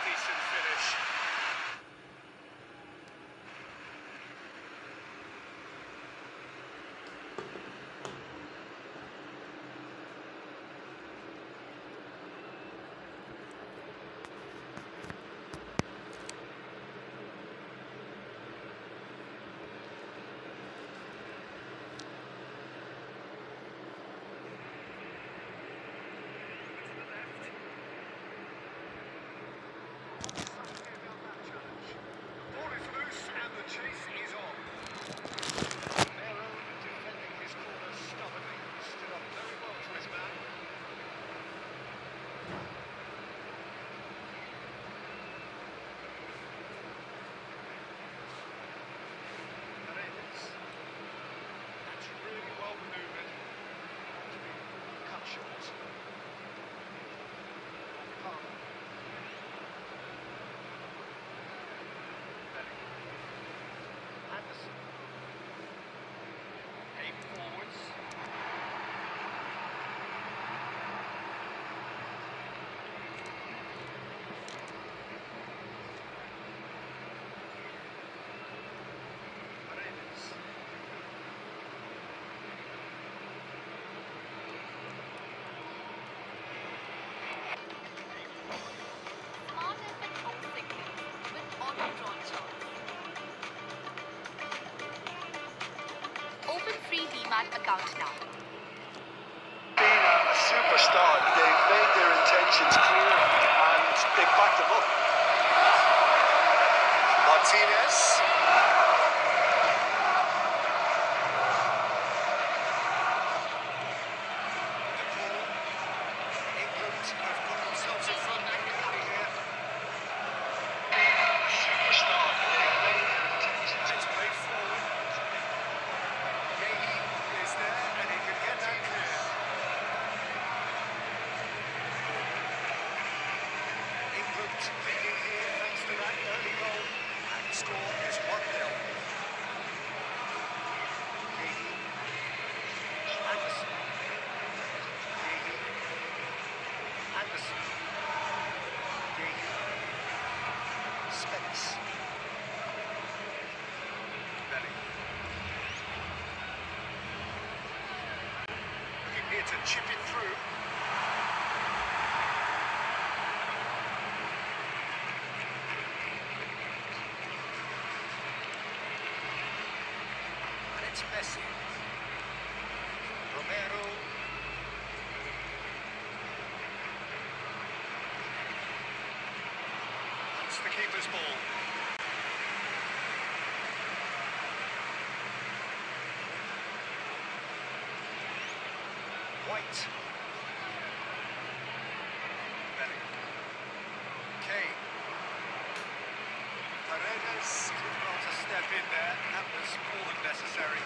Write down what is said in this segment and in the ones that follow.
decent finish. Account now. Being a superstar, they've made their intentions clear and they've backed them up. Martinez. England have got themselves in front now here. Superstar, they've made their intentions. It's played forward. Is there, and he can get that clear. England leading here thanks to that early goal, and the score is 1-0. Anderson. Anderson. Spence. Here to chip it through. And it's Messi. Romero. That's the keeper's ball. White. Kane. Paredes did well to step in there. That was more than necessary.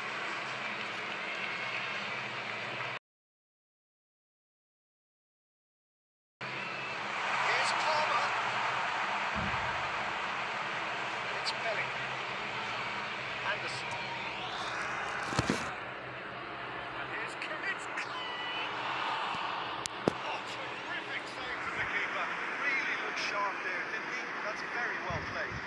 Here's Palmer. And it's Belling. Anderson. Sharp there, didn't he? That's very well played.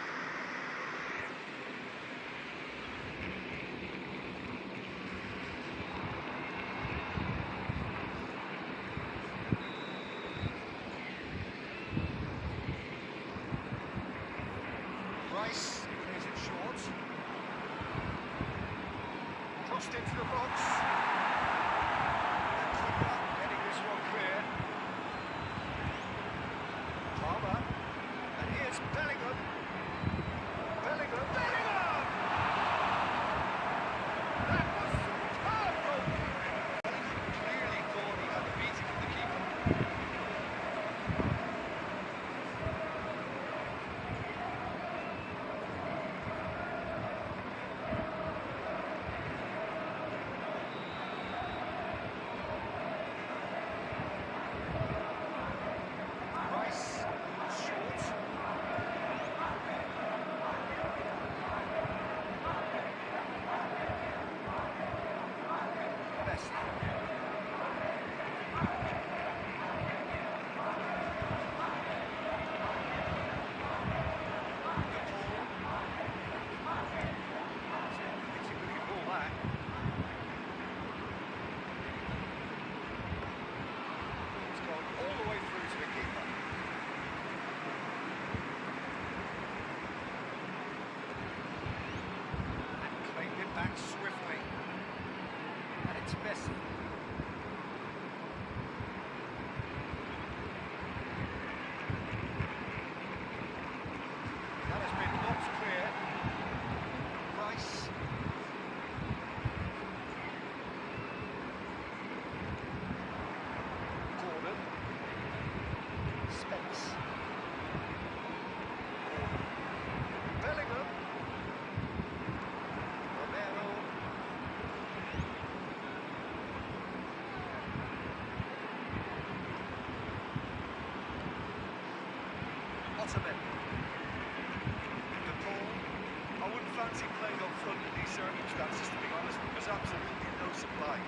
absolutely no supply.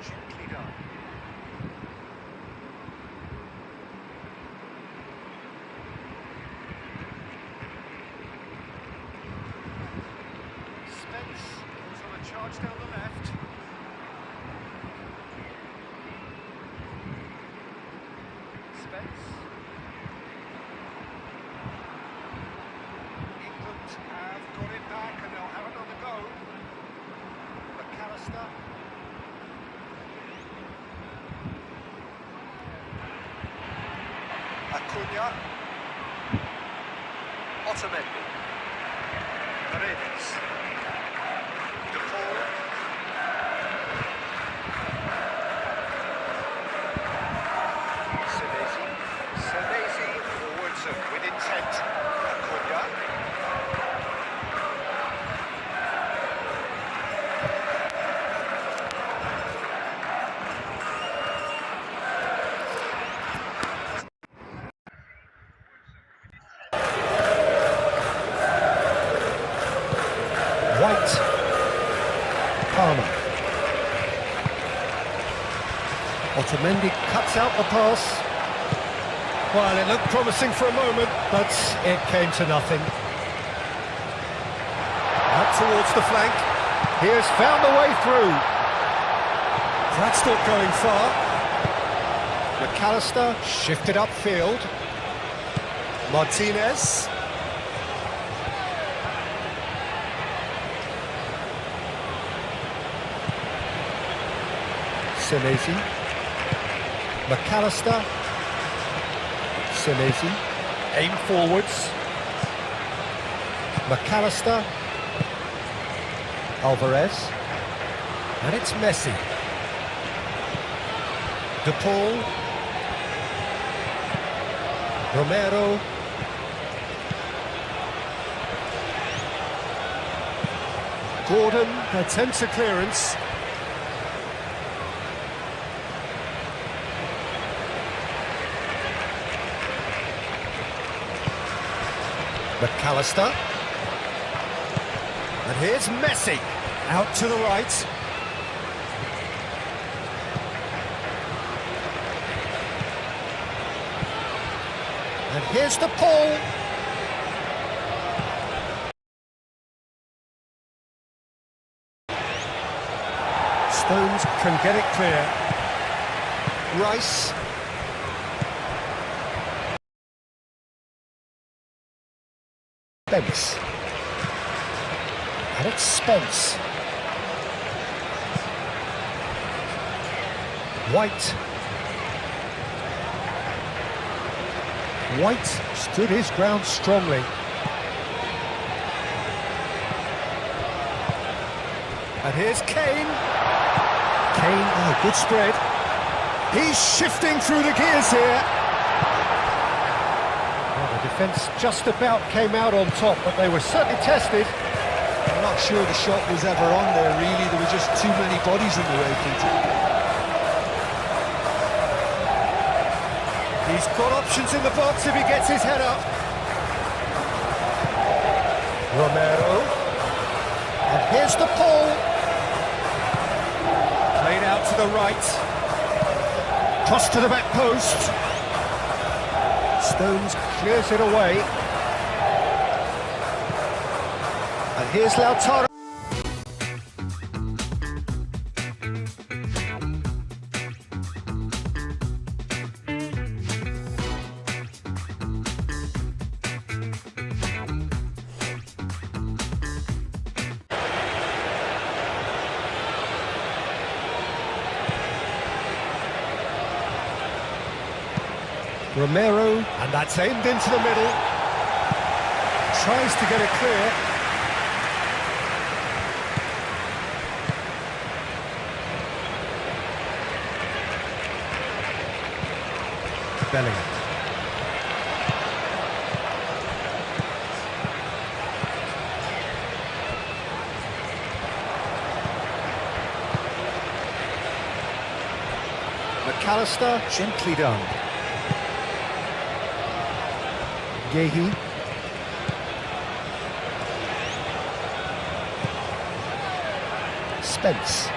Gently done. Spence goes on a charge down the left. Spence. England have got it back and they'll have another go. McAllister. Acuna, Otamendi, Paredes, De Paul, Senesi forwards with intent, Acuna, White, Palmer. Otamendi cuts out the pass. Well, it looked promising for a moment, but it came to nothing. Out towards the flank. He has found the way through. That's not going far. McAllister shifted upfield. Martinez. Senesi, McAllister, Senesi, aim forwards, McAllister, Alvarez, and it's Messi. De Paul, Romero, Gordon attempts a clearance. McAllister, and here's Messi, out to the right. And here's De Paul. Stones can get it clear. Rice. Spence. And it's Spence. White. White stood his ground strongly. And here's Kane. Kane, oh, good spread. He's shifting through the gears here. The defence just about came out on top, but they were certainly tested. I'm not sure the shot was ever on there, really. There were just too many bodies in the way, Peter. He's got options in the box if he gets his head up. Romero. And here's De Paul. Played out to the right. Cross to the back post. Stones clears it away. And here's Lautaro. Romero, and that's aimed into the middle. Tries to get it clear. Bellingham. McAllister, gently done. Gehi. Spence.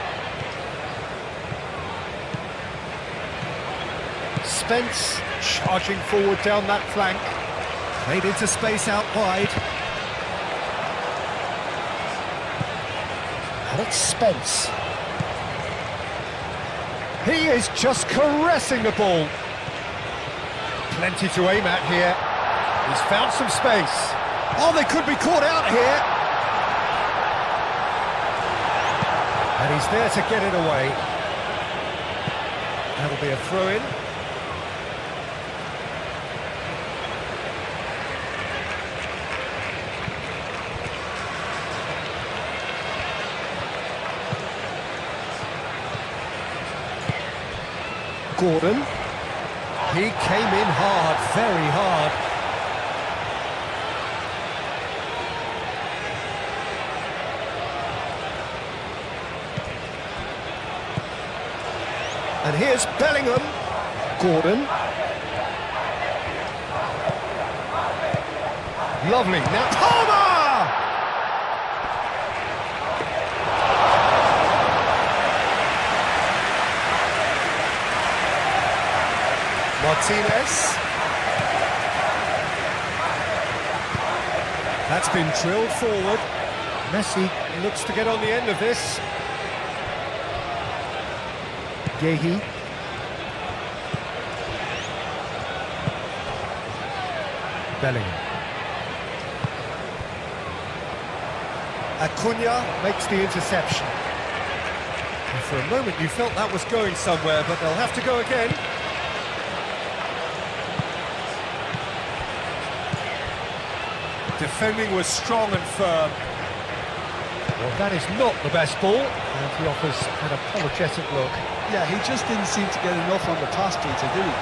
Spence charging forward down that flank. Played into space out wide. And it's Spence. He is just caressing the ball. Plenty to aim at here. He's found some space. Oh, they could be caught out here. And he's there to get it away. That'll be a throw-in. Gordon. He came in hard, very hard. And here's Bellingham. Gordon. Lovely. Now Palmer! Martinez. That's been drilled forward. Messi looks to get on the end of this. Gehi. Bellingham. Acuna makes the interception. And for a moment you felt that was going somewhere, but they'll have to go again. Defending was strong and firm. Well, that is not the best ball, and he offers an apologetic look. Yeah, he just didn't seem to get enough on the pass, Peter, did he?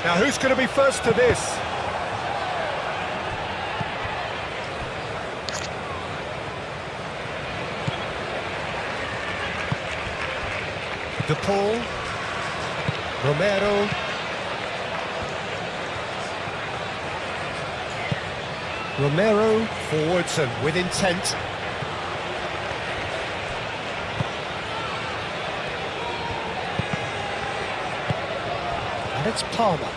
Now, who's going to be first to this? De Paul. Romero. Romero forwards and with intent. And it's Palmer.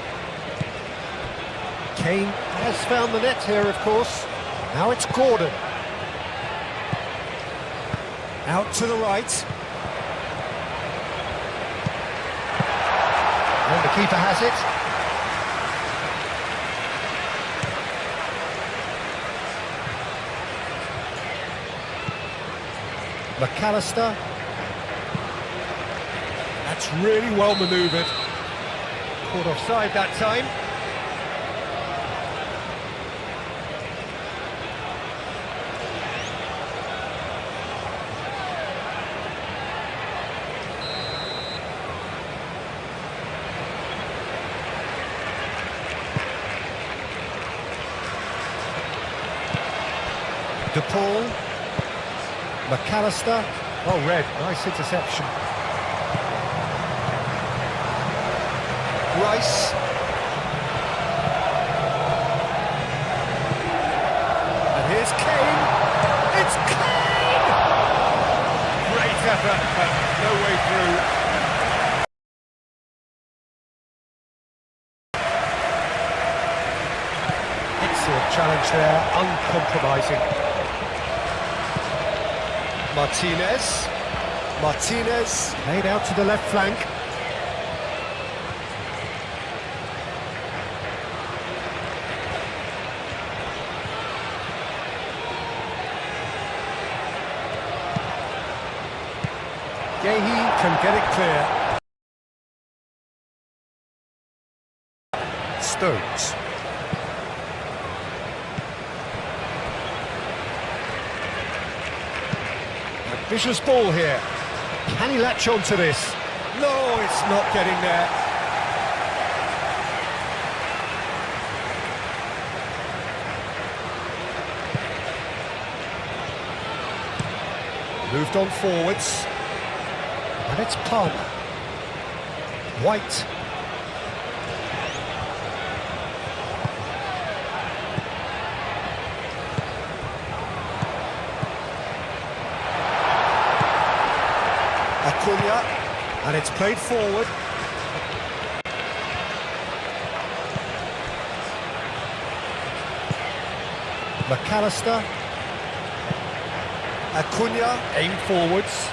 Kane has found the net here, of course. Now it's Gordon. Out to the right. And the keeper has it. McAllister. That's really well manoeuvred. Caught offside that time. De Paul. McAllister. Oh, red. Nice interception. Rice. And here's Kane. It's Kane! Great effort, but no way through. Excellent challenge there, uncompromising. Martinez. Martinez laid out to the left flank. Gehi can get it clear. Stones. Vicious ball here. Can he latch on to this? No, it's not getting there. Moved on forwards. And it's Palmer. White. Acuna. And it's played forward. McAllister. Acuna, aim forwards.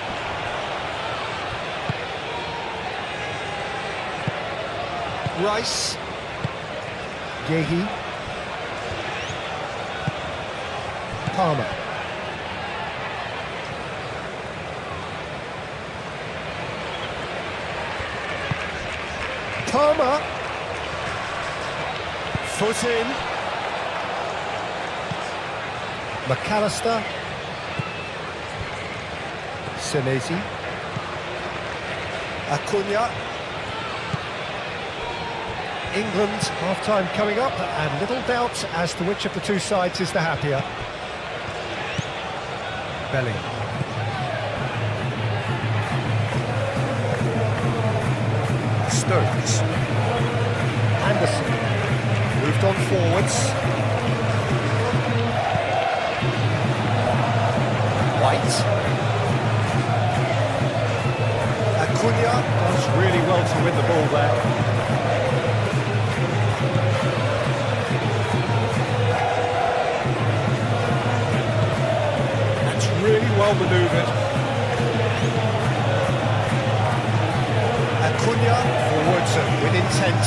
Rice. Yehi. Palmer. Palmer. Foot in. McAllister. Senesi. Acuna. England half-time coming up, and little doubt as to which of the two sides is the happier. Belling. Stones. Anderson. Moved on forwards. White. Acuna does really well to win the ball there. Really well manoeuvred. Acuna forwards with intent.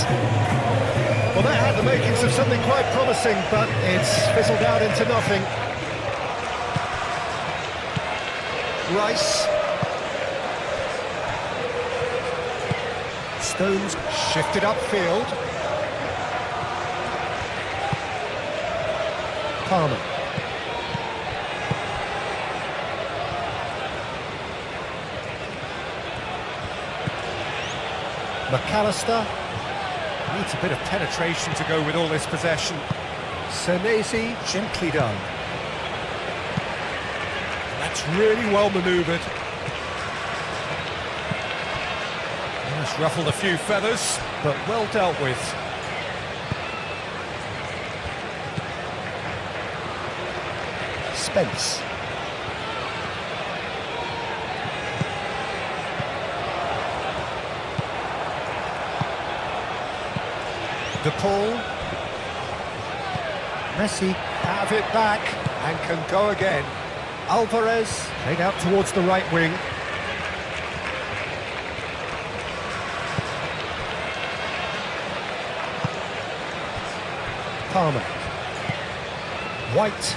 Well, that had the makings of something quite promising, but it's fizzled out into nothing. Rice. Stones shifted upfield. Palmer. McAllister needs a bit of penetration to go with all this possession. Senesi, gently done. That's really well manoeuvred. Just ruffled a few feathers, but well dealt with. Spence. De Paul. Messi out of it back and can go again. Alvarez played out towards the right wing. Palmer. White.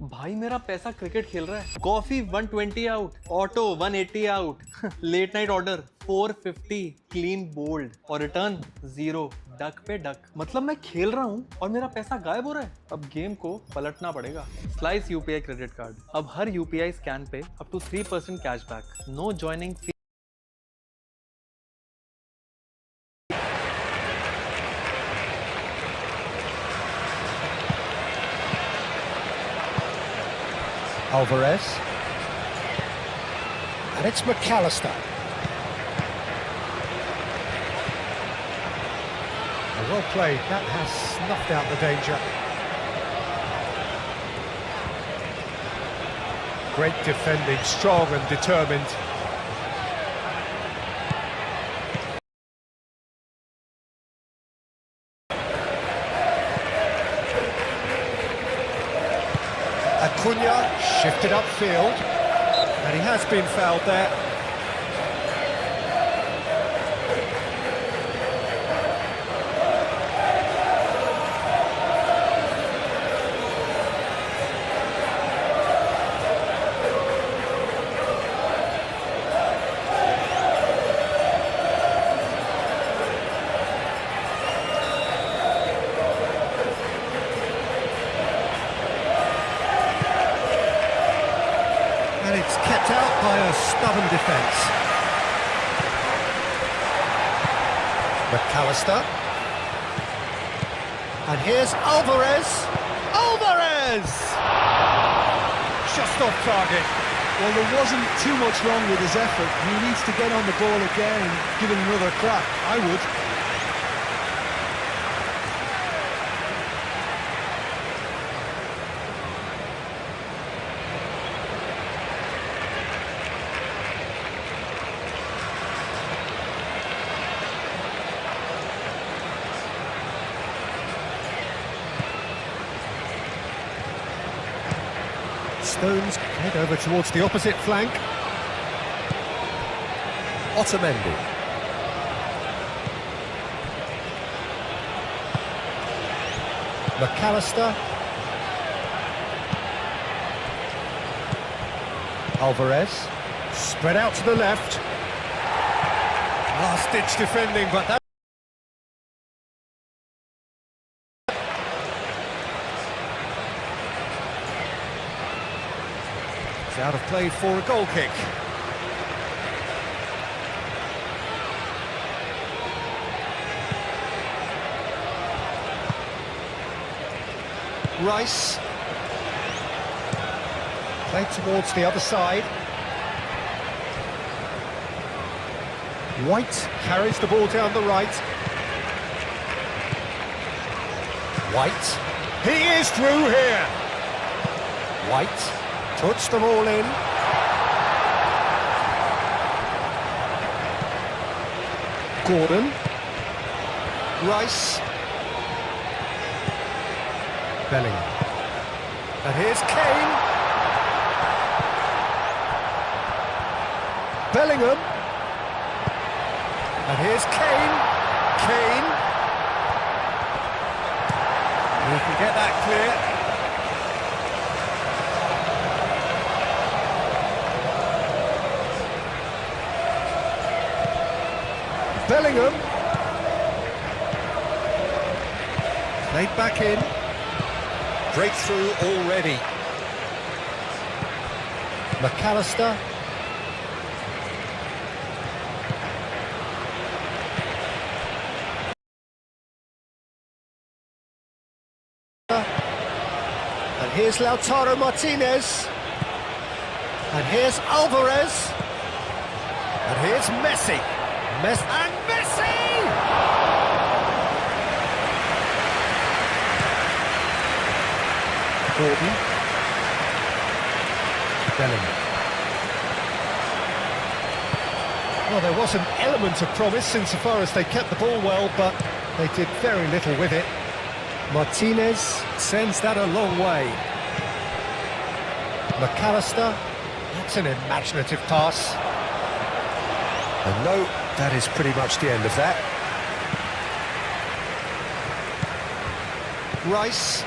भाई मेरा पैसा cricket खेल रहा है। Coffee 120 out, auto 180 out, late night order 450, clean bowled और return 0, duck पे duck. मतलब मैं खेल रहा हूँ और मेरा पैसा गायब हो रहा है। अब गेम को पलटना पड़ेगा। Slice UPI credit card. अब हर UPI scan pay up to 3% cashback. No joining fee. Alvarez. And it's McAllister. Well played, that has snuffed out the danger. Great defending, strong and determined. Acuna shifted upfield, and he has been fouled there. And it's kept out by a stubborn defence. McAllister. And here's Alvarez. Alvarez! Just off target. Well, there wasn't too much wrong with his effort. He needs to get on the ball again and give it another crack. I would. Stones head over towards the opposite flank. Otamendi. McAllister. Alvarez. Spread out to the left. Last-ditch defending, but that... It's out of play for a goal kick. Rice. Played towards the other side. White carries the ball down the right. White. He is through here. White puts them all in. Gordon. Rice. Bellingham. And here's Kane. Bellingham. And here's Kane. Kane. He can get that clear. Bellingham. Played back in. Breakthrough already. McAllister. And here's Lautaro Martinez. And here's Alvarez. And here's Messi. And Messi! Gordon. Bellingham. Well, there was an element of promise insofar as they kept the ball well, but they did very little with it. Martinez sends that a long way. McAllister, that's an imaginative pass. And no, that is pretty much the end of that. Rice.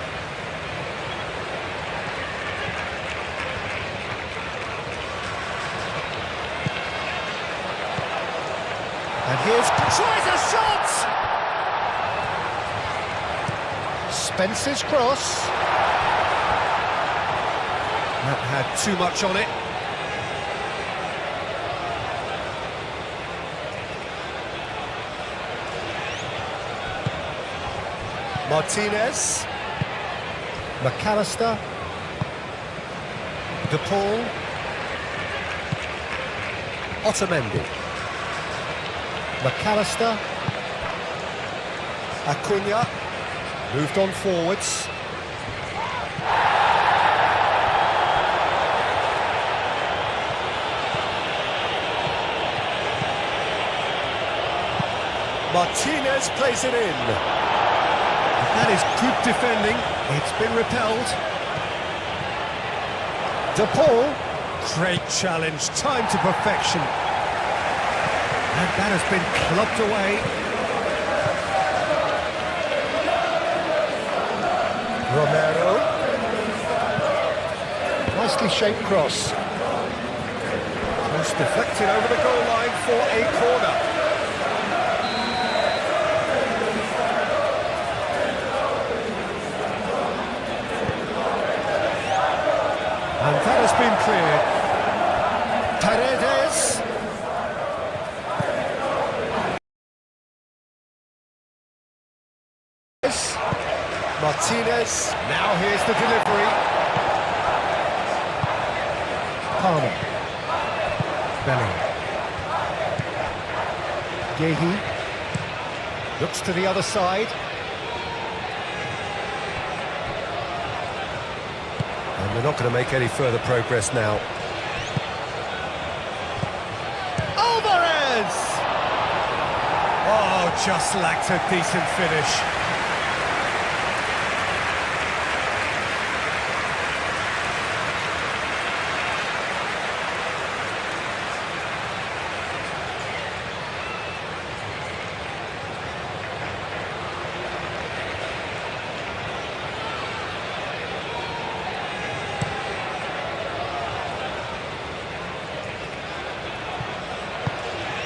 And here's... tries a shot! Spence's cross. That had too much on it. Martinez. McAllister. De Paul. Otamendi. McAllister. Acuna. Moved on forwards. Martinez plays it in. That is good defending. It's been repelled. De Paul. Great challenge. Time to perfection. And that has been clubbed away. Romero. Nicely shaped cross. Cross deflected over the goal line for a corner. And that has been cleared. Paredes. Martinez. Now here's the delivery. Palmer. Bellingham. Gehi. Looks to the other side. And they're not going to make any further progress now. Alvarez! Oh, just lacked a decent finish.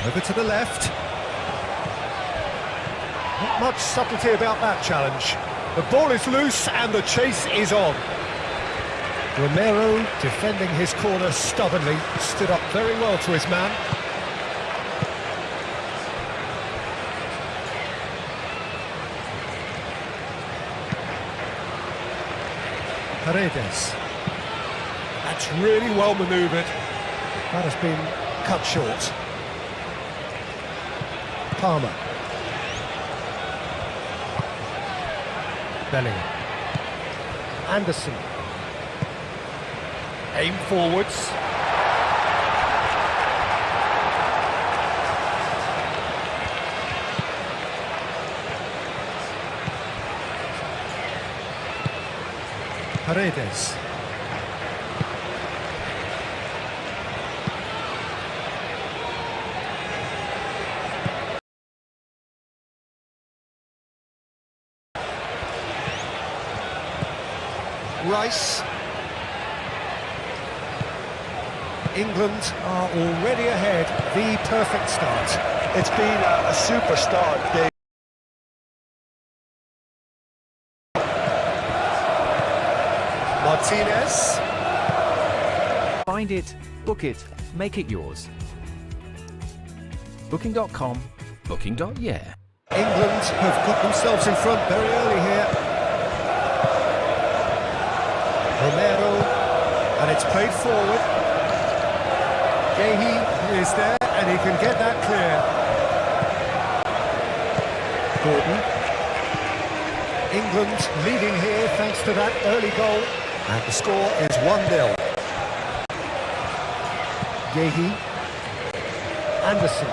Over to the left. Not much subtlety about that challenge. The ball is loose and the chase is on. Romero, defending his corner stubbornly, stood up very well to his man. Paredes. That's really well manoeuvred. That has been cut short. Palmer. Bellingham. Anderson. Aim forwards. Paredes. Rice. England are already ahead. The perfect start. It's been a super start, Dave. Martinez. Find it, book it, make it yours. Booking.com, booking.yeah. England have got themselves in front very early here. Romero, and it's played forward. Gehi is there, and he can get that clear. Gordon. England leading here thanks to that early goal, and the score is 1-0. Gehi. Anderson.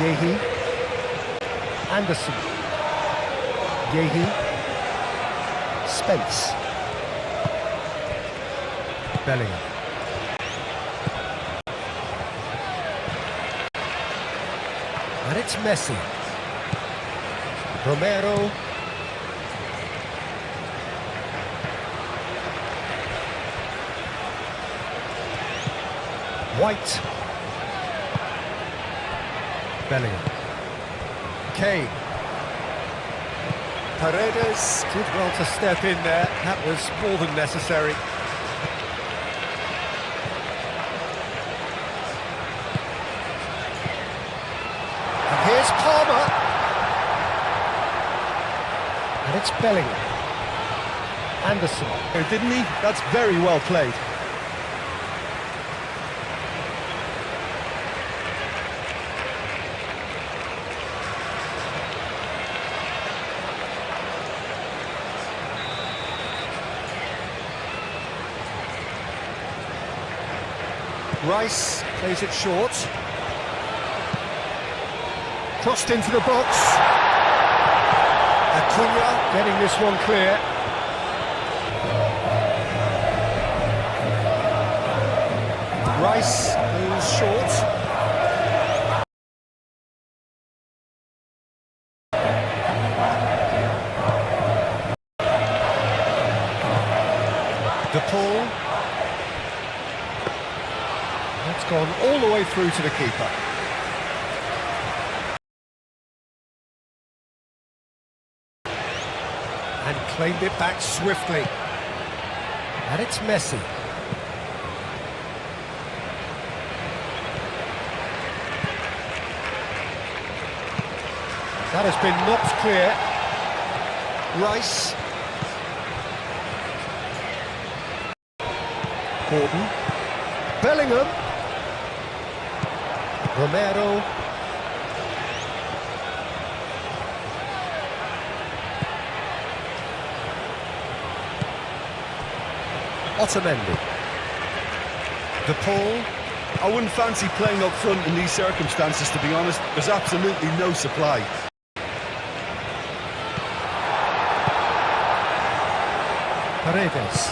Gehi. Anderson. Gehi. Spence. Bellingham. And it's Messi. Romero. White. Bellingham. Kane. Paredes did well to step in there. That was more than necessary. And here's Palmer. And it's Bellingham. Anderson. Didn't he? That's very well played. Rice plays it short. Crossed into the box. Acuna getting this one clear. Rice moves short. DePaul. That's gone all the way through to the keeper. And claimed it back swiftly. And it's Messi. That has been knocked clear. Rice. Gordon. Bellingham. Romero. Otamendi. De Paul. I wouldn't fancy playing up front in these circumstances, to be honest. There's absolutely no supply. Paredes.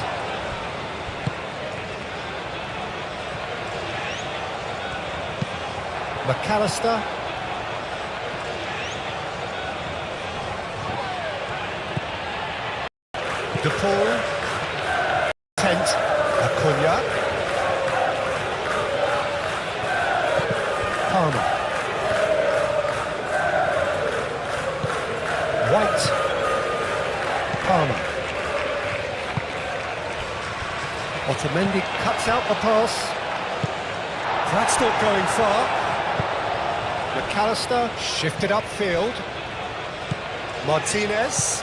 McAllister. De Paul. Tent. Acuna. Palmer. White. Palmer. Otamendi cuts out the pass. That's not going far. McAllister shifted upfield. Martinez.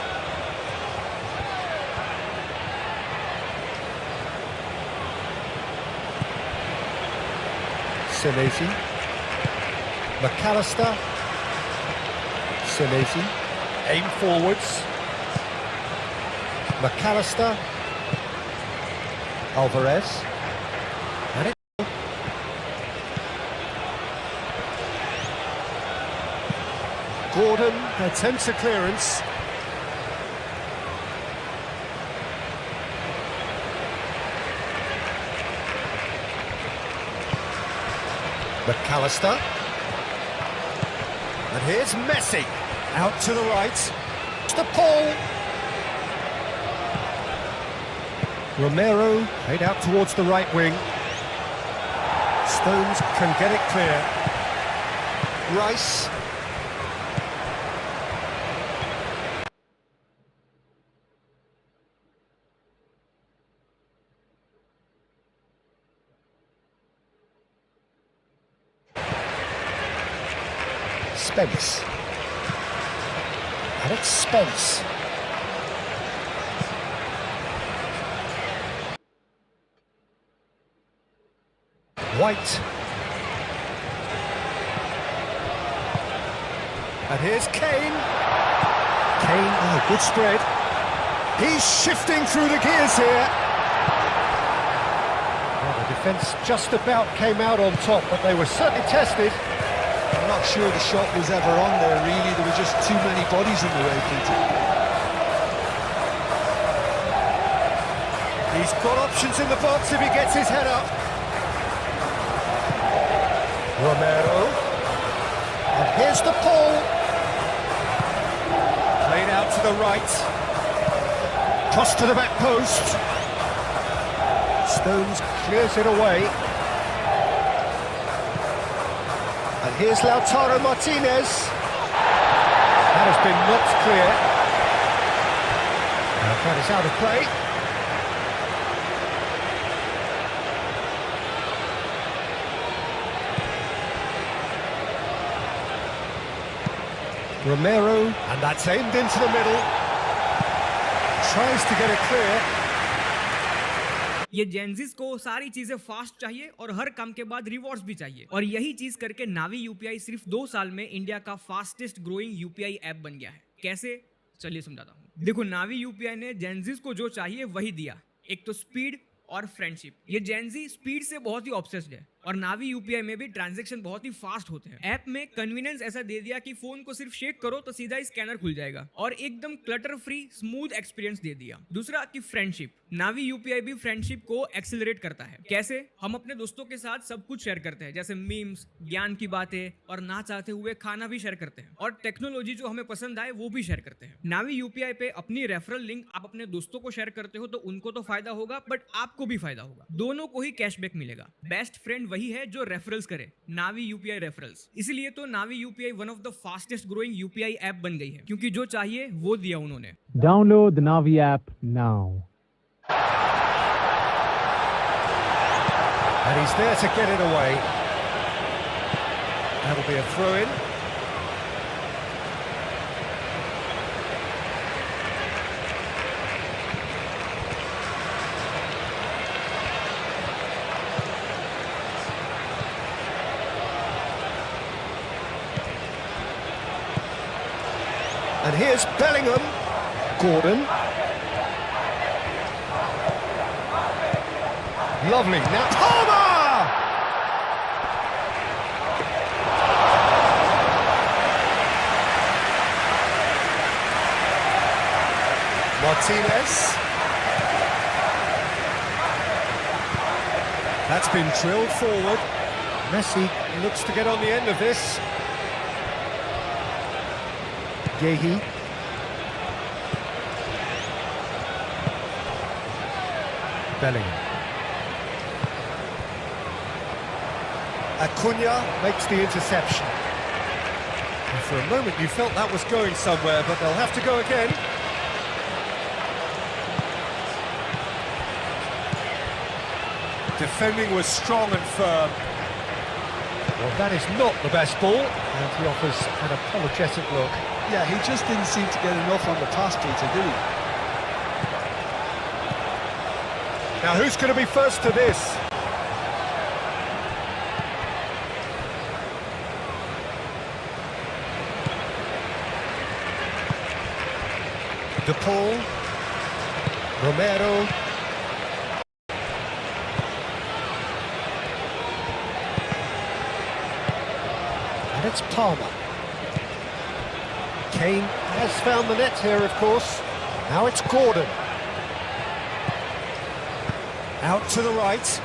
Senesi. McAllister. Senesi. Aim forwards. McAllister. Alvarez. And it... Gordon attempts a clearance. McAllister. And here's Messi. Out to the right. To Paul. Romero played out towards the right wing. Stones can get it clear. Rice. Spence. And it's Spence. White. And here's Kane. Kane, oh, good spread. He's shifting through the gears here. Well, the defence just about came out on top, but they were certainly tested. I'm not sure the shot was ever on there, really. There were just too many bodies in the way, Peter. He's got options in the box if he gets his head up. Romero. And here's the Paul. Played out to the right. Cross to the back post. Stones clears it away. And here's Lautaro Martinez. That has been knocked clear. Now that is out of play. Romero, and that's aimed into the middle. Tries to get it clear. ये जेंजिस को सारी चीजें fast चाहिए और हर काम के बाद rewards भी चाहिए, और यही चीज करके नावी यूपीआई सिर्फ 2 साल में इंडिया का फास्टेस्ट ग्रोइंग यूपीआई ऐप बन गया है। कैसे, चलिए समझाता हूँ। देखो, नावी यूपीआई ने जेंजिस को जो चाहिए वही दिया। एक तो स्पीड और फ्रेंडशिप। ये जेंजी स्पीड से बहुत ही ऑब्सेस्ड है और नावी यूपीआई में भी ट्रांजैक्शन बहुत ही फास्ट होते हैं। ऐप में कन्वीनियंस ऐसा दे दिया कि फोन को सिर्फ शेक करो तो सीधा ही स्कैनर खुल जाएगा और एकदम क्लटर फ्री स्मूथ एक्सपीरियंस दे दिया। दूसरा कि फ्रेंडशिप। नावी यूपीआई भी फ्रेंडशिप को एक्सेलरेट करता है। कैसे? हम अपने दोस्तों के साथ सब कुछ शेयर करते हैं, जैसे मीम्स, ज्ञान की बातें और ना चाहते हुए खाना भी शेयर करते हैं, और टेक्नोलॉजी जो हमें पसंद आए वो भी शेयर करते हैं। नावी यूपीआई पे अपनी रेफरल लिंक आप अपने दोस्तों को शेयर करते हो तो उनको तो फायदा होगा, बट आपको भी फायदा होगा। दोनों को ही कैशबैक मिलेगा। बेस्ट फ्रेंड वही है जो रेफरल्स करे, नावी यूपीआई रेफरल्स। इसलिए तो Navi UPI one of the fastest growing UPI app बन गई है, क्योंकि जो चाहिए वो दिया उन्होंने। Download the Navi app now. And he's there to get it away. That'll be a throw-in. And here's Bellingham. Gordon. Lovely. Now Palmer! Martinez. That's been drilled forward. Messi looks to get on the end of this. Yehi. Bellingham. Acuna makes the interception. And for a moment you felt that was going somewhere, but they'll have to go again. Defending was strong and firm. Well, that is not the best ball, and he offers an apologetic look. Yeah, he just didn't seem to get enough on the pass, Peter, did he? Now, who's going to be first to this? De Paul, Romero. And it's Palmer. Kane has found the net here, of course. Now it's Gordon. Out to the right.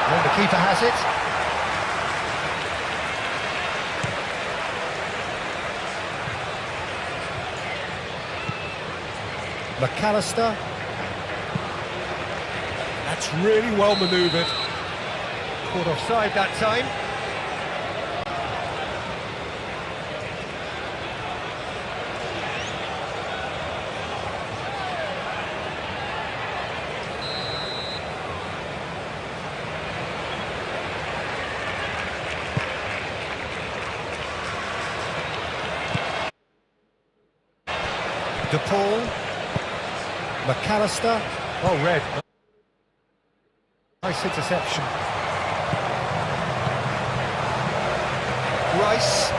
And the keeper has it. McAllister. That's really well manoeuvred. Caught offside that time. De Paul, McAllister, well read. Nice interception. Rice.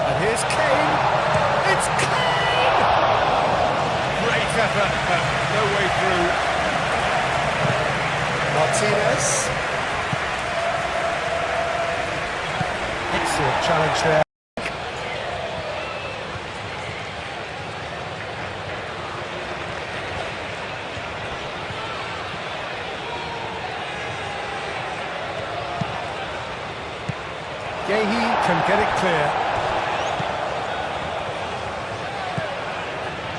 And here's Kane. It's Kane! Great effort, but no way through. Martinez. Excellent challenge there. Yehi can get it clear.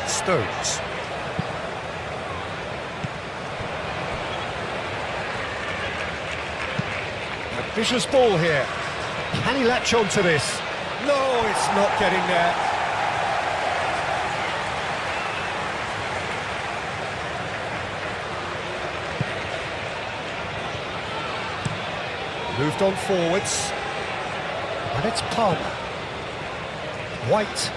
Stones. A vicious ball here. Can he latch on to this? No, it's not getting there. Moved on forwards. And it's Palmer. White.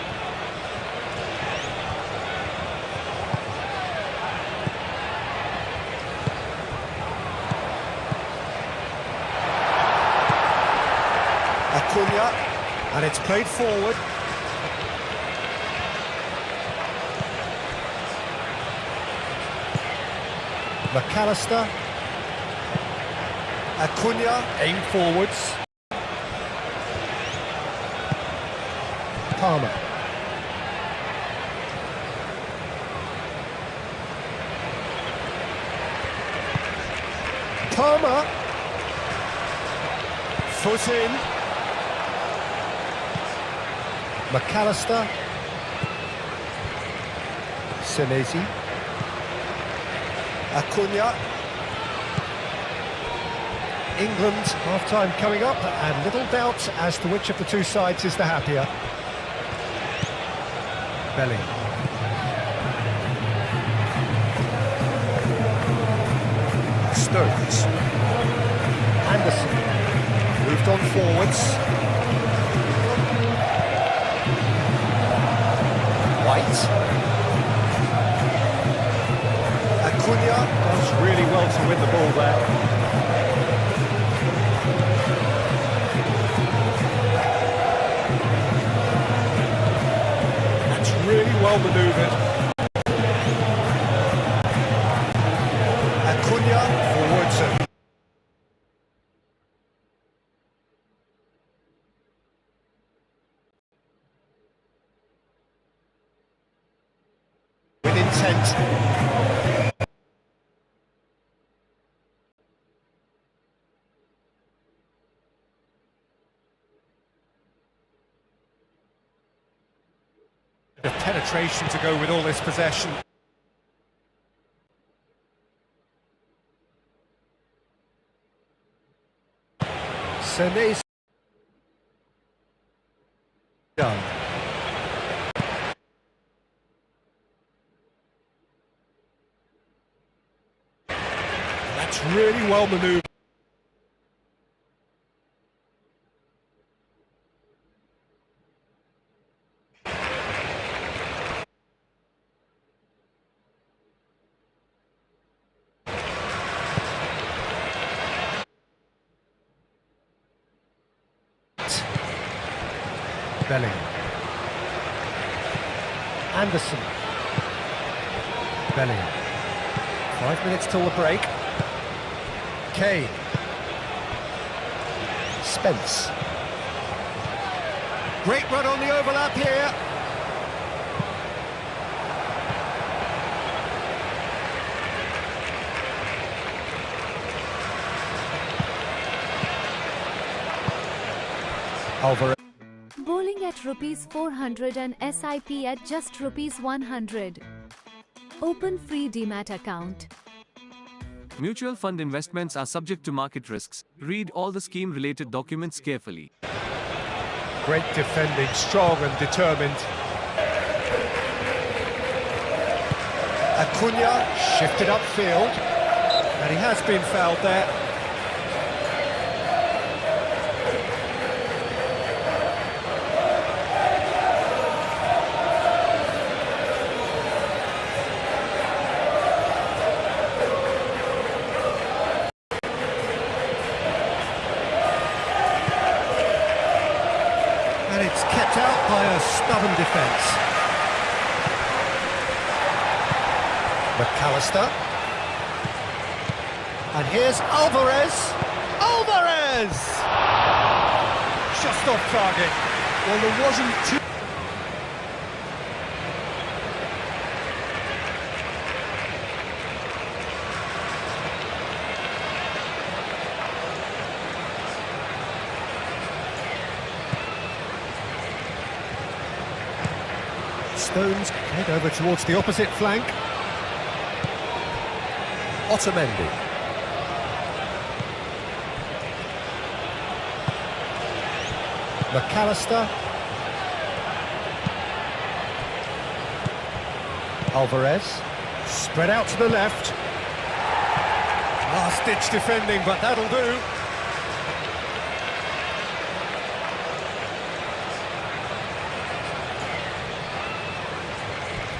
Acuna. And it's played forward. McAllister. Acuna. Aim forwards. Palmer. Palmer. Foot in. McAllister. Senesi. Acuna. England half-time coming up, and little doubt as to which of the two sides is the happier. Bellingham. Stones. Anderson. Moved on forwards. White. Acuna does really well to win the ball there. well manoeuvred. Acuna forwards and with intent. The penetration to go with all this possession. Senez done. That's really well manoeuvred. Bellingham. Anderson. Bellingham. 5 minutes till the break. Kane. Spence. Great run on the overlap here. Alvarez. Bowling at rupees 400 and SIP at just rupees 100. Open free Demat account. Mutual fund investments are subject to market risks. Read all the scheme-related documents carefully. Great defending, strong and determined. Acuna shifted upfield, and he has been fouled there. And it's kept out by a stubborn defence. McAllister. And here's Alvarez. Alvarez! Just off target. Well, there wasn't too... Stones head over towards the opposite flank. Otamendi. McAllister. Alvarez. Spread out to the left. Last-ditch defending, but that'll do.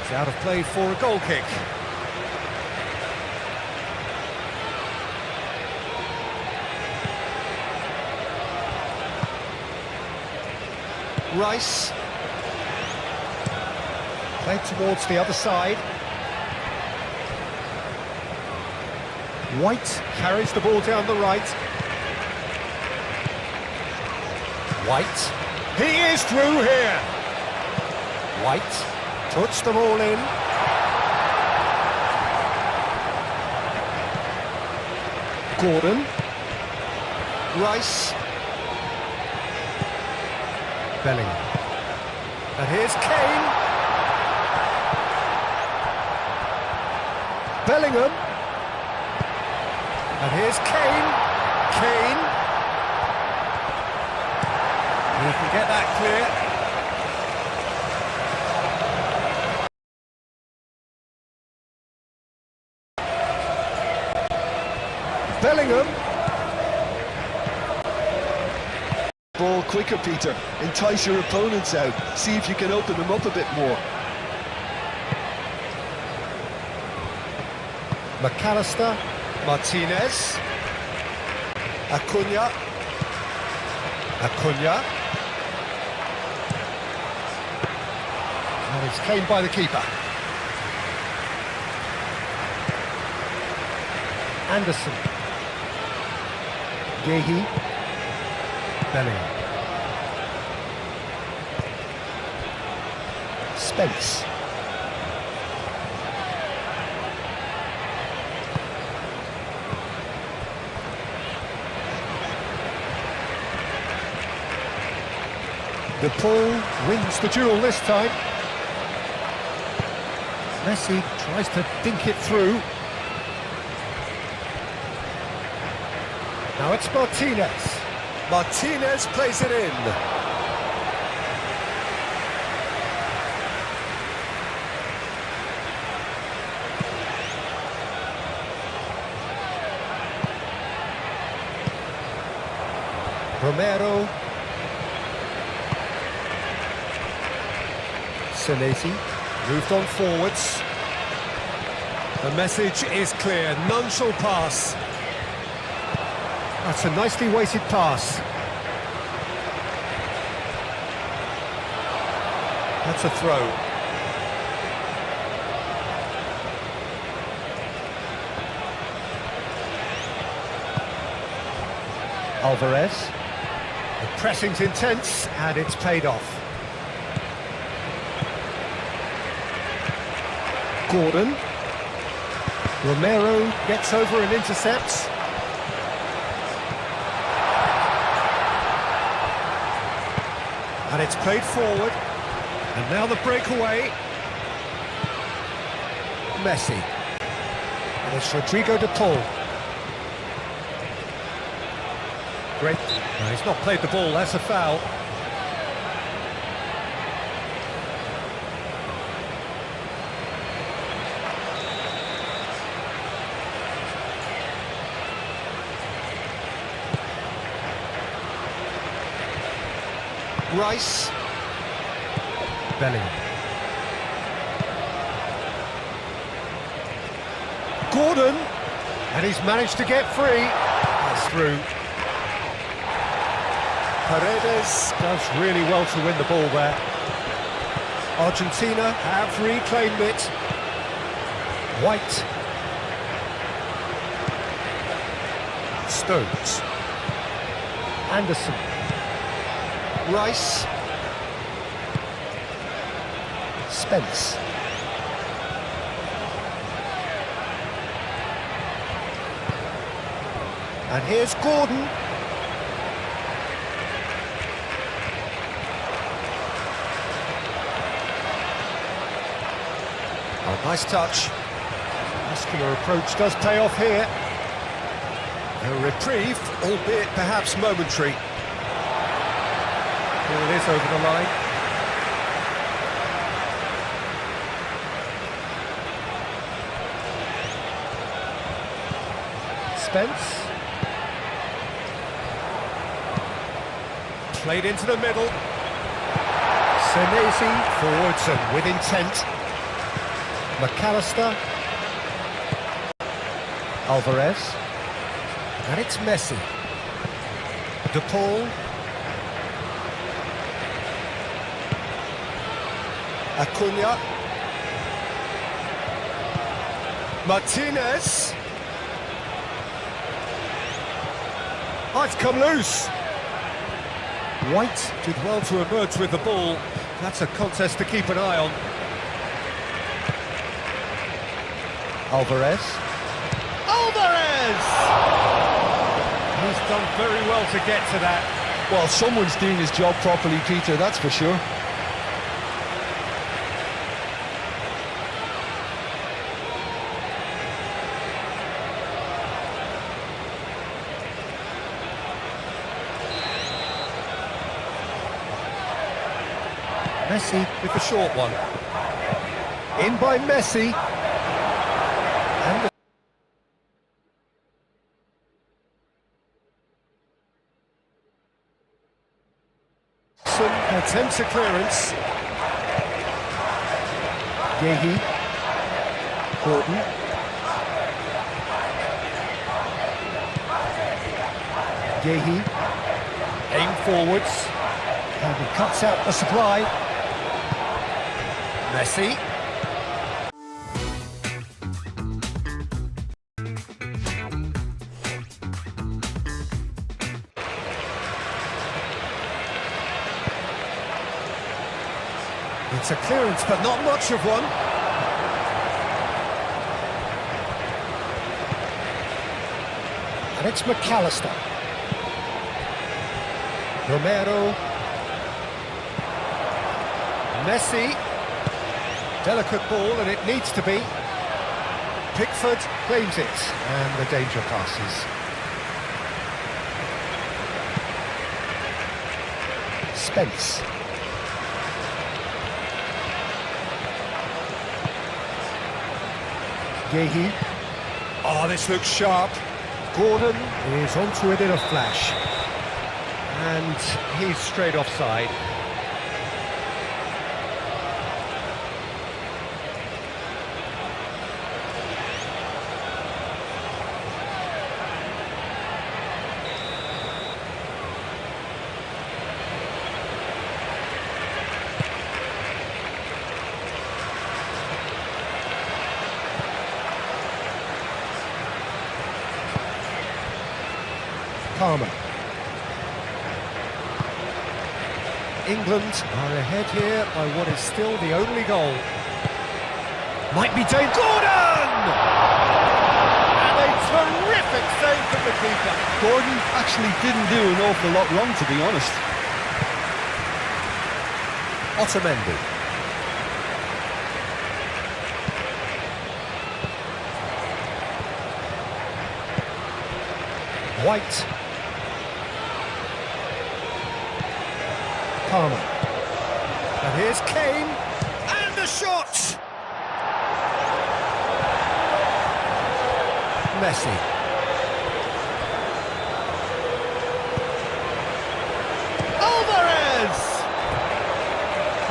It's out of play for a goal kick. Rice. Played towards the other side. White carries the ball down the right. White. He is through here. White. Puts them all in. Gordon. Rice. Bellingham. And here's Kane. Bellingham. And here's Kane. Kane. He can get that clear. Bellingham. Ball quicker, Peter. Entice your opponents out. See if you can open them up a bit more. McAllister. Martinez. Acuna. Acuna. And it's claimed by the keeper. Anderson. Gehi. Bellingham. Spence. DePaul wins the duel this time. Messi tries to dink it through. Now it's Martinez. Martinez plays it in. Romero. Senesi moved on forwards. The message is clear, none shall pass. That's a nicely weighted pass. That's a throw. Alvarez. The pressing's intense and it's paid off. Gordon. Romero gets over and intercepts. And it's played forward. And now the breakaway. Messi. And it's Rodrigo de Paul. Great. No, he's not played the ball, that's a foul. Rice. Bellingham. Gordon. And he's managed to get free. That's through. Paredes does really well to win the ball there. Argentina have reclaimed it. White. Stones. Anderson. Rice. Spence. And here's Gordon. Oh, nice touch. Muscular approach does pay off here. A reprieve, albeit perhaps momentary. Ball is over the line. Spence. Played into the middle. Senesi forwards and with intent. McAllister. Alvarez. And it's Messi. De Paul. Acuna. Martinez. Oh, it's come loose. White did well to emerge with the ball. That's a contest to keep an eye on. Alvarez. Alvarez! He's done very well to get to that. Well, someone's doing his job properly, Peter, that's for sure. Messi with the short one. In by Messi. And attempts a clearance. Gehi. Gordon. Gehi. Aim forwards. And he cuts out the supply. Messi. It's a clearance, but not much of one. And it's McAllister. Romero. Messi. Delicate ball, and it needs to be. Pickford claims it, and the danger passes. Spence. Yehi. Oh, this looks sharp. Gordon is onto it in a flash. And he's straight offside. Palmer. England are ahead here by what is still the only goal. Might be Dave Gordon! And a terrific save from the keeper. Gordon actually didn't do an awful lot wrong, to be honest. Otamendi. White. Palmer. And here's Kane. And the shot! Messi. Alvarez!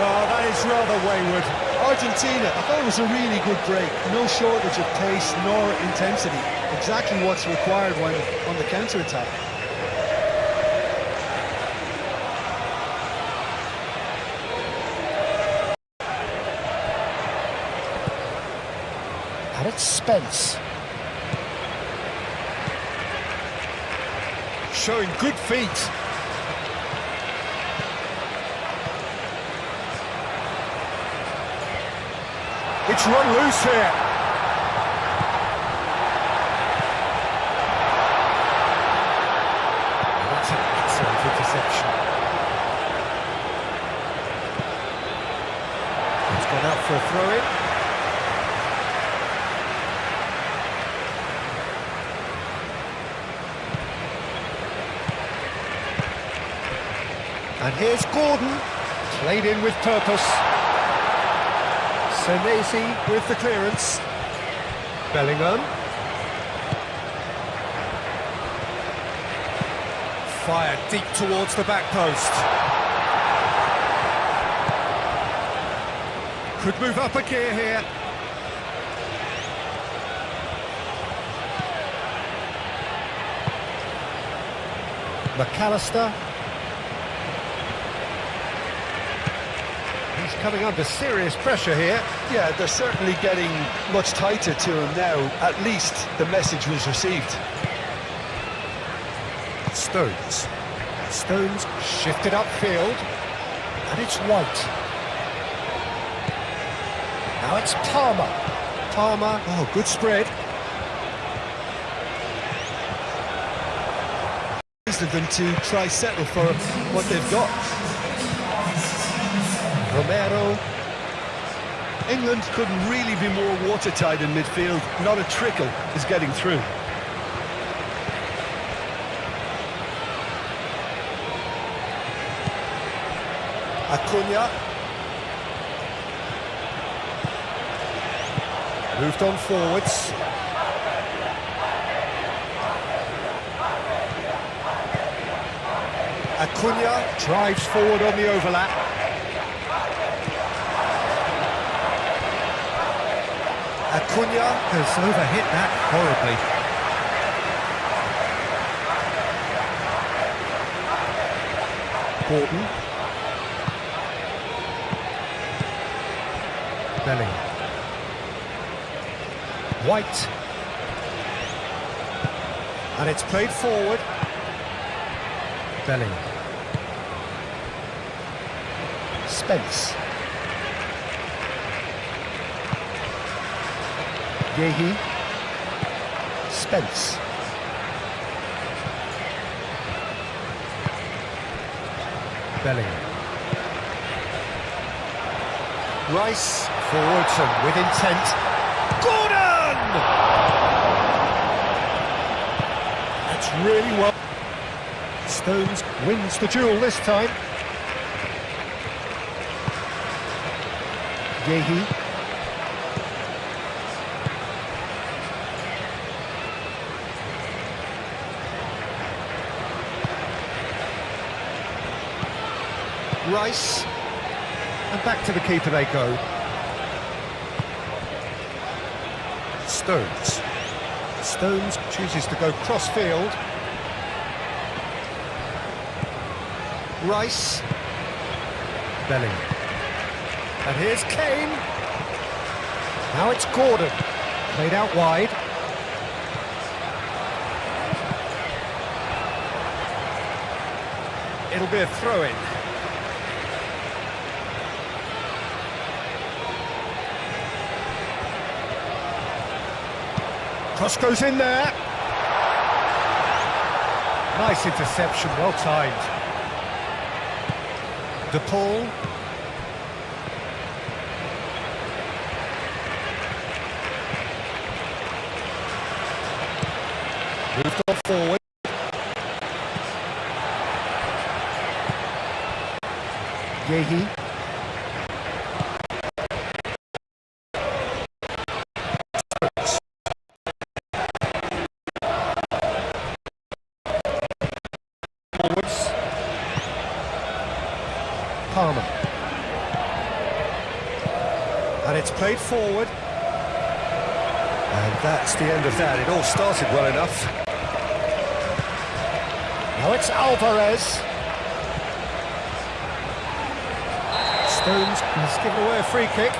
Oh, that is rather wayward. Argentina, I thought it was a really good break. No shortage of pace nor intensity. Exactly what's required when on the counter-attack. And it's Spence. Showing good feet. It's run loose here. That's an excellent interception. It's gone out for a throw-in. And here's Gordon, played in with purpose. Senesi with the clearance. Bellingham. Fired deep towards the back post. Could move up a gear here. McAllister. He's coming under serious pressure here. Yeah, they're certainly getting much tighter to him now. At least the message was received. Stones. Stones shifted upfield. And it's White. Now it's Palmer. Palmer, oh, good spread. Of them to try settle for what they've got. Romero. England couldn't really be more watertight in midfield. Not a trickle is getting through. Acuna. Moved on forwards. Acuna drives forward on the overlap. Acuna has overhit that horribly. Gordon. Bellingham. White. And it's played forward. Bellingham. Spence. Yehi. Spence. Bellingham. Rice forwards and with intent. Gordon! That's really well. Stones wins the duel this time. Yehi. Rice. And back to the keeper they go. Stones. Stones chooses to go cross-field. Rice. Bellingham. And here's Kane. Now it's Gordon. Played out wide. It'll be a throw-in. Cross goes in there. Nice interception, well timed. De Paul. Moved on forward. Yehi. Forwards. Palmer. And it's played forward. And that's the end of that. It all started well enough. Now it's Alvarez. Stones has given away a free kick.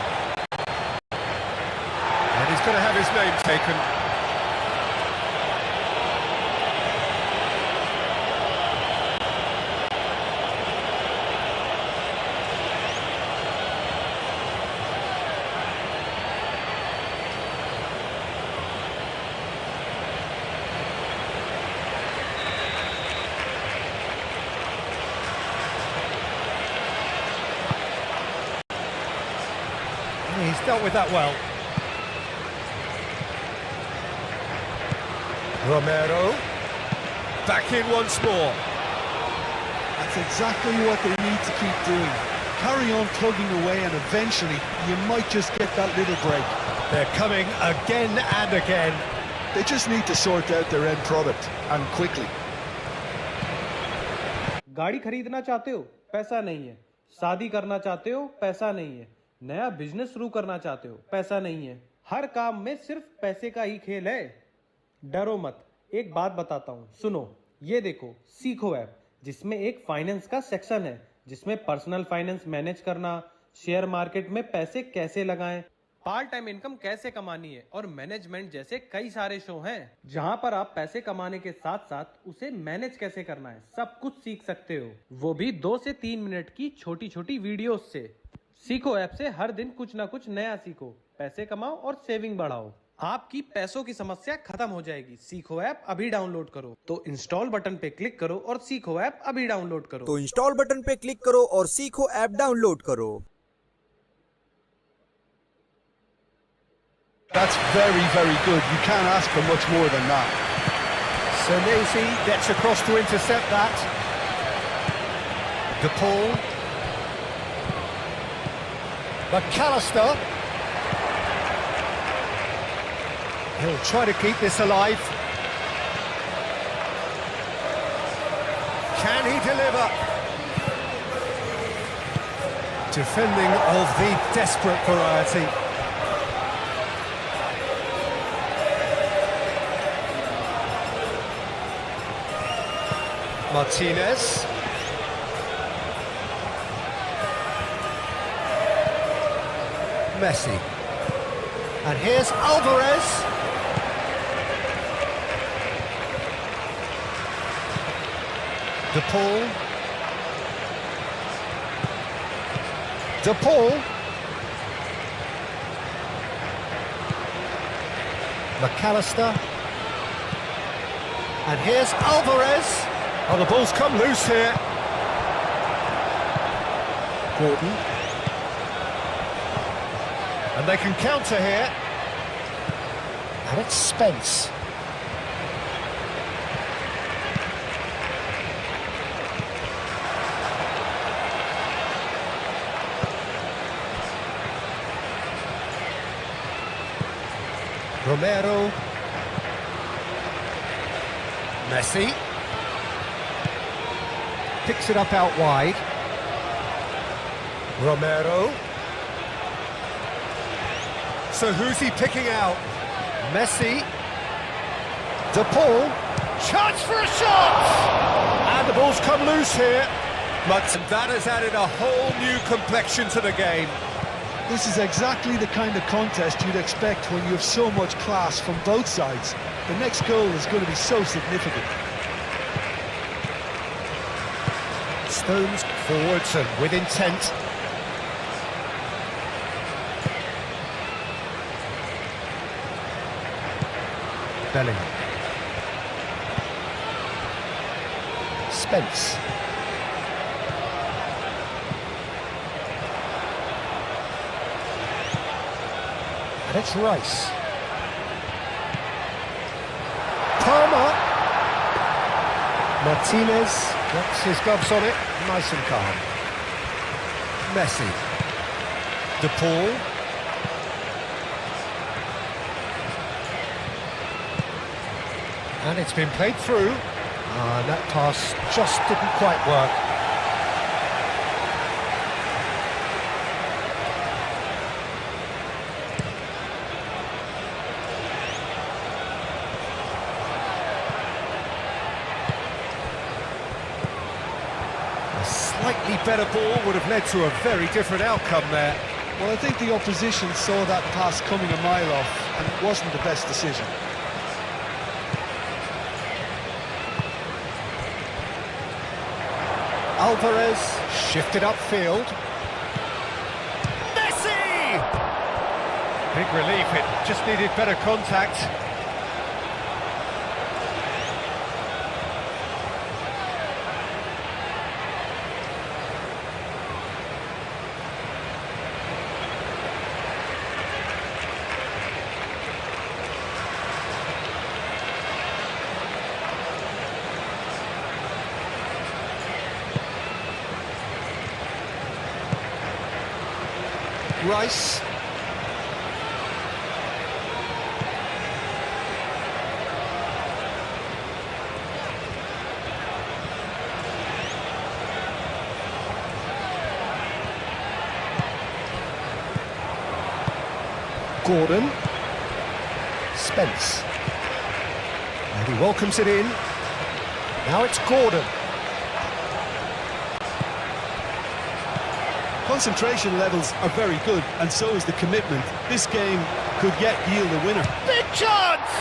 And he's going to have his name taken. He's dealt with that well. Romero. Back in once more. That's exactly what they need to keep doing. Carry on plugging away and eventually you might just get that little break. They're coming again and again. They just need to sort out their end product, and quickly. गाड़ी खरीदना चाहते हो, पैसा नहीं है। शादी करना चाहते हो, पैसा नहीं है। नया बिजनेस शुरू करना चाहते हो, पैसा नहीं है। हर काम में सिर्फ पैसे का ही खेल है। डरो मत, एक बात बताता हूँ, सुनो। ये देखो, सीखो ऐप, जिसमें एक फाइनेंस का सेक्शन है, जिसमें पर्सनल फाइनेंस मैनेज करना, शेयर मार्केट में पैसे कैसे लगाएं, पार्ट टाइम इनकम कैसे कमानी है और मैनेजमेंट जैसे कई सारे शो हैं, जहां पर आप पैसे कमाने के साथ साथ उसे मैनेज कैसे करना है, सब कुछ सीख सकते हो। वो भी 2 से 3 मिनट की छोटी छोटी वीडियोस से। सीखो ऐप से हर दिन कुछ ना कुछ नया सीखो, पैसे कमाओ और सेविंग बढ़ाओ। आपकी पैसों की समस्या खत्म हो जाएगी। सीखो ऐप अभी डाउनलोड करो। तो इंस्टॉल बटन पे क्लिक करो और सीखो ऐप अभी डाउनलोड करो। तो इंस्टॉल बटन पे क्लिक करो और सीखो ऐप डाउनलोड करो। That's very, very good. You can't ask for much more than that. Senesi gets across to intercept that. De Paul. McAllister. He'll try to keep this alive. Can he deliver? Defending of the desperate variety. Martinez. Messi. And here's Alvarez. De Paul. McAllister. And here's Alvarez. Oh, the ball's come loose here. Gordon. And they can counter here. And it's Spence. Romero. Messi. Picks it up out wide. Romero. So who's he picking out? Messi. De Paul. Chance for a shot! And the ball's come loose here. But that has added a whole new complexion to the game. This is exactly the kind of contest you'd expect when you have so much class from both sides. The next goal is going to be so significant. Stones forwards and with intent. Bellingham. Spence. And it's Rice. Palmer. Martinez gets his gloves on it, nice and calm. Messi. De Paul. And it's been played through. And that pass just didn't quite work. A slightly better ball would have led to a very different outcome there. Well, I think the opposition saw that pass coming a mile off, and it wasn't the best decision. Alvarez shifted upfield. Messi! Big relief, it just needed better contact. Rice. Gordon. Spence. And he welcomes it in. Now it's Gordon. Concentration levels are very good, and so is the commitment. This game could yet yield a winner. Big chance!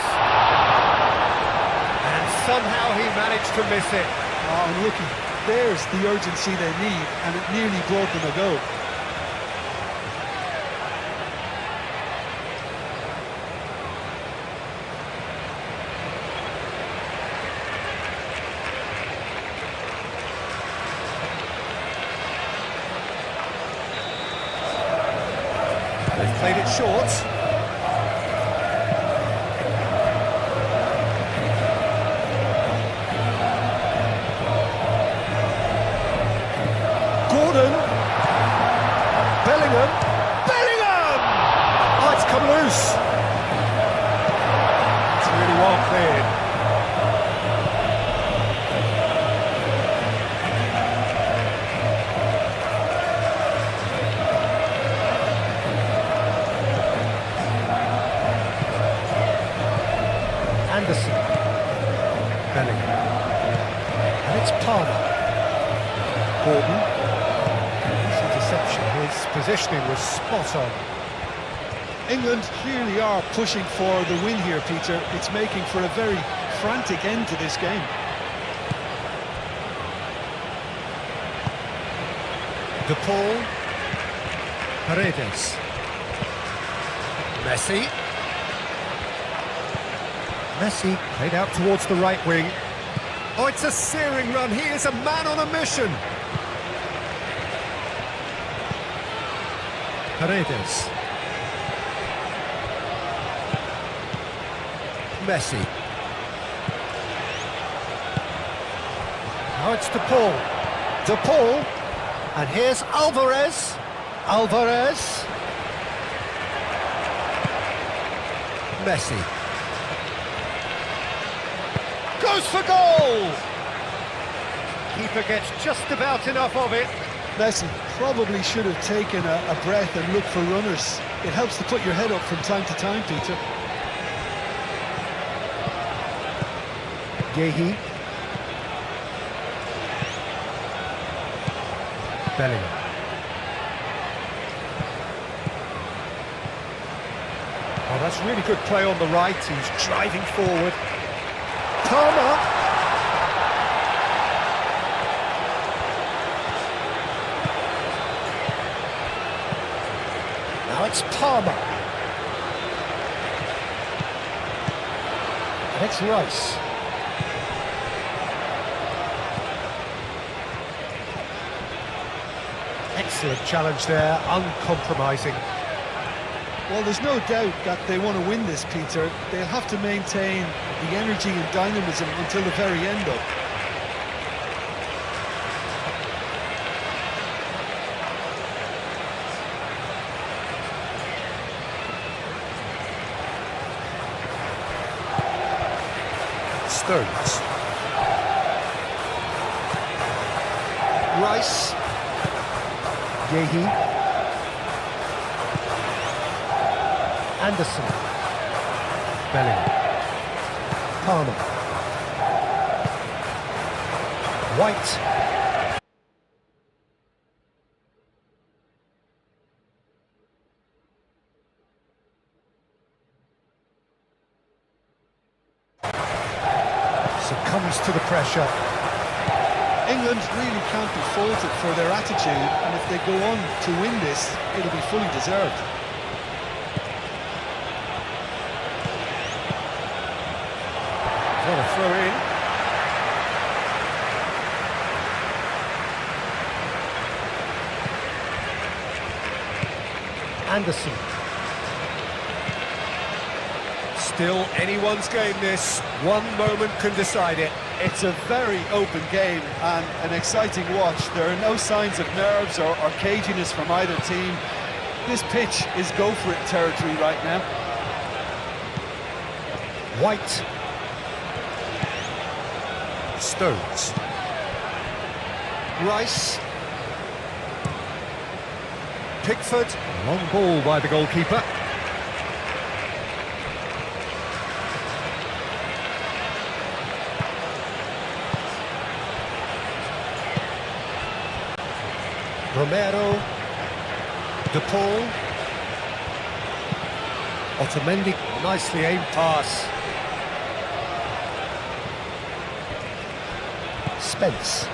And somehow he managed to miss it. Oh, and looky, there's the urgency they need, and it nearly brought them a goal. They've played it short. Gordon. Bellingham. Bellingham! Oh, it's come loose. It's really well cleared. Anderson. Bellingham. And it's Palmer. Gordon. This interception, his positioning was spot on. England clearly are pushing for the win here, Peter. It's making for a very frantic end to this game. De Paul. Paredes. Messi. Messi played out towards the right wing. Oh, it's a searing run. He is a man on a mission. Paredes. Messi. Now it's De Paul. De Paul. And here's Alvarez. Alvarez. Messi. Goes for goal! Keeper gets just about enough of it. Messi probably should have taken a breath and looked for runners. It helps to put your head up from time to time, Peter. Gehi. Bellingham. Oh, that's really good play on the right. He's driving forward. Palmer. Now it's Palmer. And it's Rice. Excellent challenge there, uncompromising. Well, there's no doubt that they want to win this, Peter. They'll have to maintain the energy and dynamism until the very end, though. Stones. Rice. Gehi. Anderson. Bellingham. Palmer. White. Succumbs to the pressure. England really can't be faulted for their attitude, and if they go on to win this, it'll be fully deserved. What a throw in. Anderson. Still anyone's game this. One moment can decide it. It's a very open game and an exciting watch. There are no signs of nerves or caginess from either team. This pitch is go-for-it territory right now. White. Stones. Rice. Pickford. Long ball by the goalkeeper. Romero. De Paul. Otamendi. Nicely aimed pass. Spence.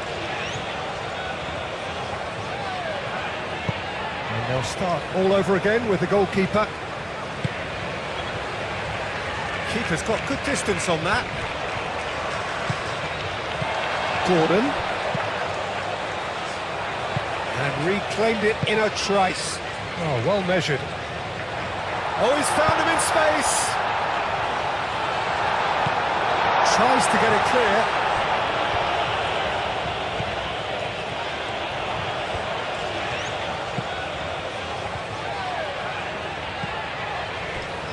And they'll start all over again with the goalkeeper. Keeper's got good distance on that. Gordon. And reclaimed it in a trice. Oh, well measured. Oh, he's found him in space. Tries to get it clear.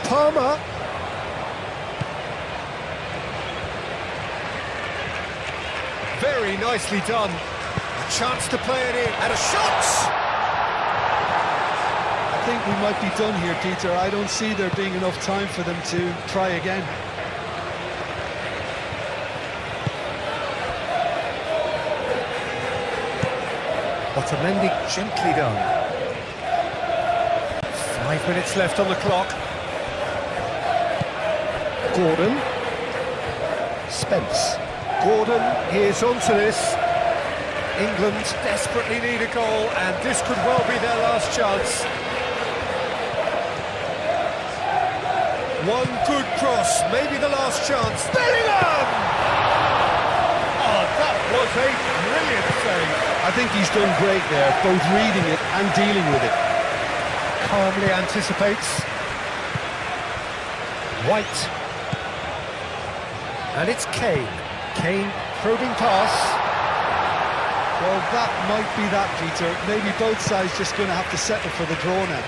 Palmer. Very nicely done. A chance to play it in. And a shot! I think we might be done here, Peter. I don't see there being enough time for them to try again. Otamendi gently done. 5 5 minutes left on the clock. Gordon. Spence. Gordon, here's onto this. England desperately need a goal, and this could well be their last chance. One good cross, maybe the last chance. Bellingham! Oh, that was a brilliant save. I think he's done great there, both reading it and dealing with it. Calmly anticipates. White. And it's Kane. Kane probing pass. Well, that might be that, Peter. Maybe both sides just going to have to settle for the draw now.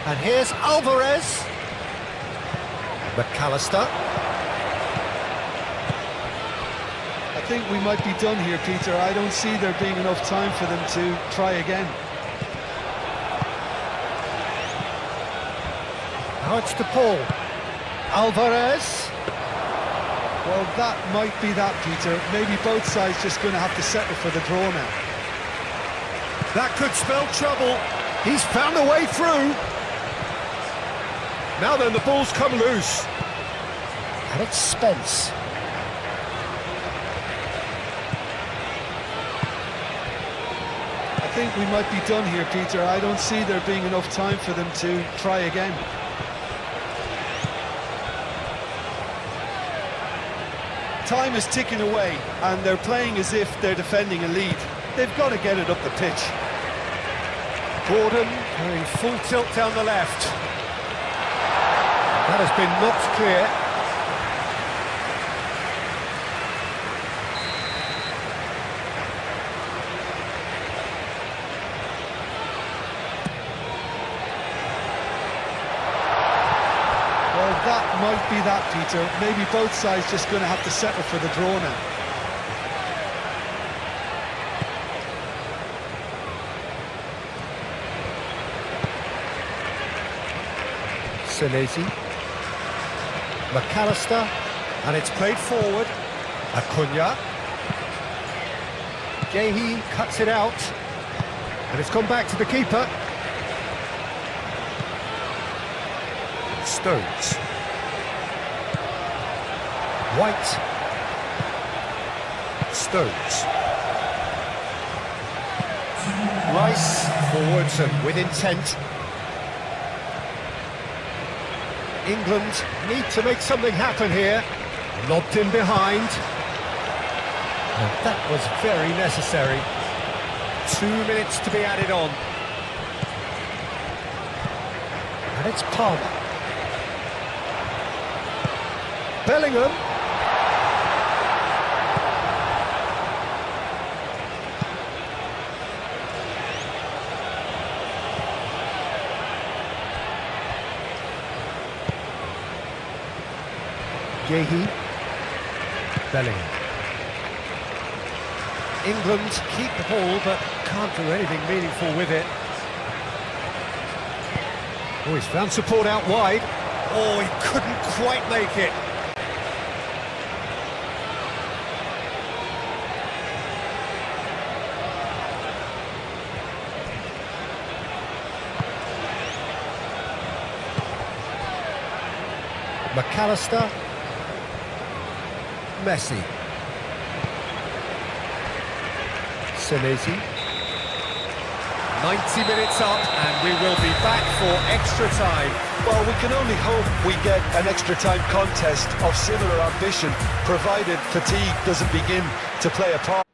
And here's Alvarez. McAllister. I think we might be done here, Peter. I don't see there being enough time for them to try again. Now it's to Paul. Alvarez. Well, that might be that, Peter. Maybe both sides just going to have to settle for the draw now. That could spell trouble. He's found a way through. Now then, the ball's come loose. And it's Spence. I think we might be done here, Peter. I don't see there being enough time for them to try again. Time is ticking away, and they're playing as if they're defending a lead. They've got to get it up the pitch. Gordon going full tilt down the left. That has been knocked clear. Well, that might be that, Peter. Maybe both sides just going to have to settle for the draw now. Senesi. McAllister. And it's played forward. Acuna. Gehi cuts it out. And it's gone back to the keeper. Stones. White. Stones. Rice forwards and with intent. England need to make something happen here. Lobbed in behind. And that was very necessary. 2 minutes to be added on. And it's Palmer. Bellingham. Gehi. Bellingham. England keep the ball but can't do anything meaningful with it. Oh, he's found support out wide. Oh, he couldn't quite make it. McAllister. Messi. Senesi. 90 minutes up and we will be back for extra time. Well, we can only hope we get an extra time contest of similar ambition, provided fatigue doesn't begin to play a part.